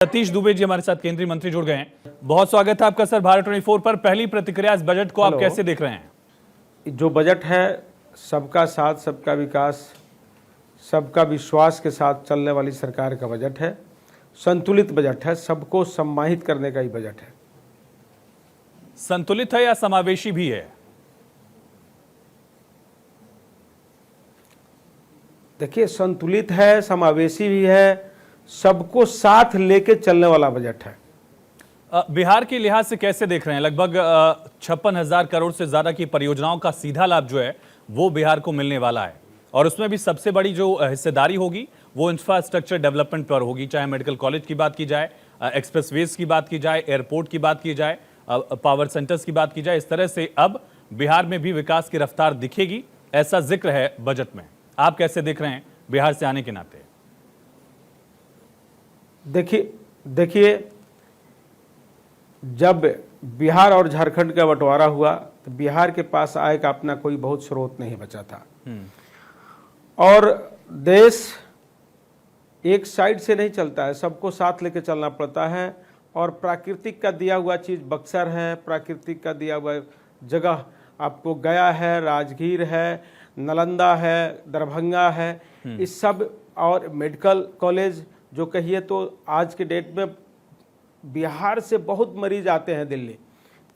सतीश दुबे जी हमारे साथ केंद्रीय मंत्री जुड़ गए हैं। बहुत स्वागत है आपका सर भारत 24 पर। पहली प्रतिक्रिया इस बजट को आप कैसे देख रहे हैं? जो बजट है सबका साथ, सबका विकास, सबका विश्वास के साथ चलने वाली सरकार का बजट है। संतुलित बजट है, सबको सम्मानित करने का ही बजट है। संतुलित है या समावेशी भी है? देखिए, संतुलित है, समावेशी भी है, सबको साथ लेके चलने वाला बजट है। बिहार के लिहाज से कैसे देख रहे हैं? लगभग 56,000 करोड़ से ज्यादा की परियोजनाओं का सीधा लाभ जो है वो बिहार को मिलने वाला है, और उसमें भी सबसे बड़ी जो हिस्सेदारी होगी वो इंफ्रास्ट्रक्चर डेवलपमेंट पर होगी। चाहे मेडिकल कॉलेज की बात की जाए, एक्सप्रेसवेज की बात की जाए, एयरपोर्ट की बात की जाए, पावर सेंटर्स की बात की जाए, इस तरह से अब बिहार में भी विकास की रफ्तार दिखेगी, ऐसा जिक्र है बजट में। आप कैसे देख रहे हैं बिहार से आने के नाते? देखिए, जब बिहार और झारखंड का बंटवारा हुआ तो बिहार के पास आय का अपना कोई बहुत स्रोत नहीं बचा था, और देश एक साइड से नहीं चलता है, सबको साथ लेके चलना पड़ता है। और प्राकृतिक का दिया हुआ चीज़ बक्सर है, प्राकृतिक का दिया हुआ जगह आपको गया है, राजगीर है, नालंदा है, दरभंगा है, इस सब, और मेडिकल कॉलेज जो कहिए तो आज के डेट में बिहार से बहुत मरीज आते हैं दिल्ली।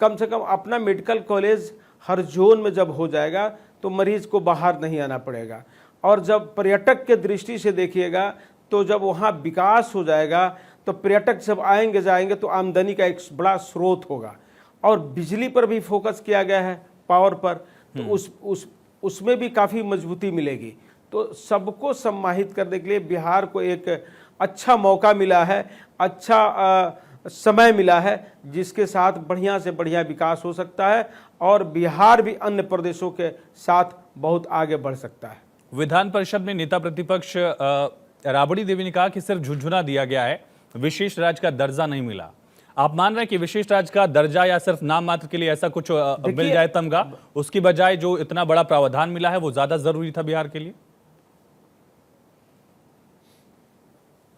कम से कम अपना मेडिकल कॉलेज हर जोन में जब हो जाएगा तो मरीज को बाहर नहीं आना पड़ेगा। और जब पर्यटक के दृष्टि से देखिएगा तो जब वहाँ विकास हो जाएगा तो पर्यटक जब आएंगे जाएंगे तो आमदनी का एक बड़ा स्रोत होगा। और बिजली पर भी फोकस किया गया है, पावर पर, तो उसमें भी काफ़ी मजबूती मिलेगी। तो सबको सम्मानित करने के लिए बिहार को एक अच्छा मौका मिला है, अच्छा समय मिला है, जिसके साथ बढ़िया से बढ़िया विकास हो सकता है और बिहार भी अन्य प्रदेशों के साथ बहुत आगे बढ़ सकता है। विधान परिषद में नेता प्रतिपक्ष राबड़ी देवी ने कहा कि सिर्फ झुनझुना दिया गया है, विशेष राज्य का दर्जा नहीं मिला। आप मान रहे हैं कि विशेष राज्य का दर्जा या सिर्फ नाम मात्र के लिए ऐसा कुछ मिल जाए तमगा, उसकी बजाय जो इतना बड़ा प्रावधान मिला है वो ज्यादा जरूरी था बिहार के लिए?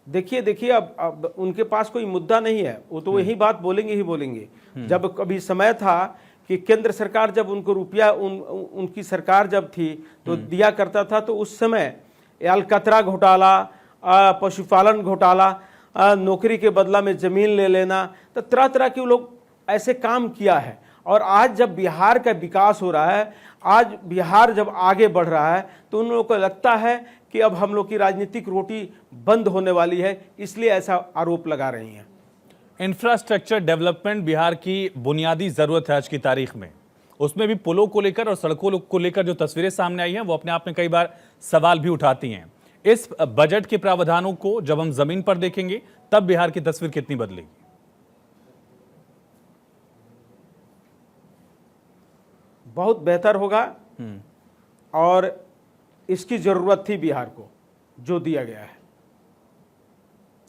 देखिए, अब उनके पास कोई मुद्दा नहीं है, वो तो वही बात बोलेंगे ही बोलेंगे। जब कभी समय था कि केंद्र सरकार जब उनको रुपया उनकी सरकार जब थी तो दिया करता था, तो उस समय अलकतरा घोटाला, पशुपालन घोटाला, नौकरी के बदला में जमीन ले लेना, तो तरह तरह के लोग ऐसे काम किया है। और आज जब बिहार का विकास हो रहा है, आज बिहार जब आगे बढ़ रहा है, तो उन लोगों को लगता है कि अब हम लोग की राजनीतिक रोटी बंद होने वाली है, इसलिए ऐसा आरोप लगा रही हैं। इंफ्रास्ट्रक्चर डेवलपमेंट बिहार की बुनियादी जरूरत है आज की तारीख में। उसमें भी पुलों को लेकर और सड़कों को लेकर जो तस्वीरें सामने आई हैं वो अपने आप में कई बार सवाल भी उठाती हैं। इस बजट के प्रावधानों को जब हम जमीन पर देखेंगे तब बिहार की तस्वीर कितनी बदलेगी? बहुत बेहतर होगा, और इसकी जरूरत थी बिहार को, जो दिया गया है।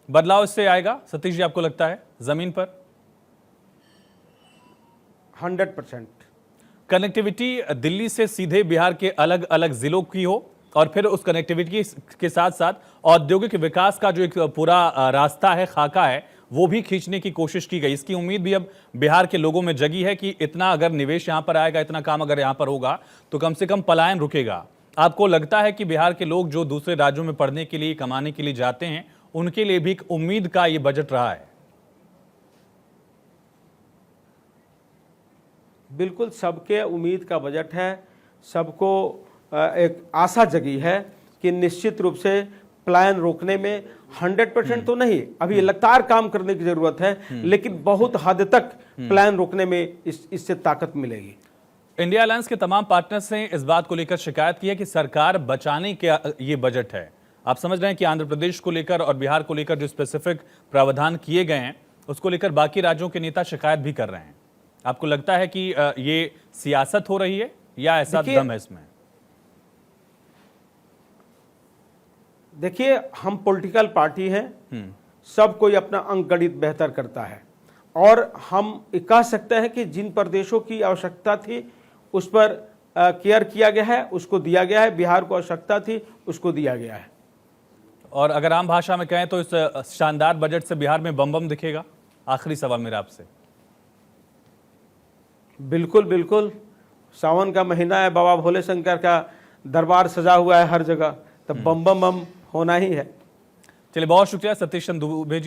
बदलाव इससे आएगा सतीश जी, आपको लगता है जमीन पर? 100%। कनेक्टिविटी दिल्ली से सीधे बिहार के अलग अलग जिलों की हो, और फिर उस कनेक्टिविटी के साथ साथ औद्योगिक विकास का जो एक पूरा रास्ता है, खाका है, वो भी खींचने की कोशिश की गई। इसकी उम्मीद भी अब बिहार के लोगों में जगी है कि इतना अगर निवेश यहां पर आएगा, इतना काम अगर यहां पर होगा तो कम से कम पलायन रुकेगा। आपको लगता है कि बिहार के लोग जो दूसरे राज्यों में पढ़ने के लिए, कमाने के लिए जाते हैं, उनके लिए भी एक उम्मीद का ये बजट रहा है? बिल्कुल, सबके उम्मीद का बजट है। सबको एक आशा जगी है कि निश्चित रूप से पलायन रोकने में 100% तो नहीं, अभी लगातार काम करने की जरूरत है, लेकिन बहुत हद तक पलायन रोकने में इससे ताकत मिलेगी। इंडिया अलायंस के तमाम पार्टनर्स ने इस बात को लेकर शिकायत की है कि सरकार बचाने का ये बजट है। आप समझ रहे हैं कि आंध्र प्रदेश को लेकर और बिहार को लेकर जो स्पेसिफिक प्रावधान किए गए हैं उसको लेकर बाकी राज्यों के नेता शिकायत भी कर रहे हैं। आपको लगता है कि ये सियासत हो रही है या ऐसा दम है इसमें? देखिए, हम पॉलिटिकल पार्टी हैं, सब कोई अपना अंक गणित बेहतर करता है, और हम कह सकते हैं कि जिन प्रदेशों की आवश्यकता थी उस पर केयर किया गया है, उसको दिया गया है। बिहार को आवश्यकता थी, उसको दिया गया है। और अगर आम भाषा में कहें तो इस शानदार बजट से बिहार में बम बम दिखेगा? आखिरी सवाल मेरा आपसे। बिल्कुल बिल्कुल, सावन का महीना है, बाबा भोले शंकर का दरबार सजा हुआ है हर जगह, तो बम बम बम होना ही है। चलिए, बहुत शुक्रिया सतीश चंद्र दुबे जी।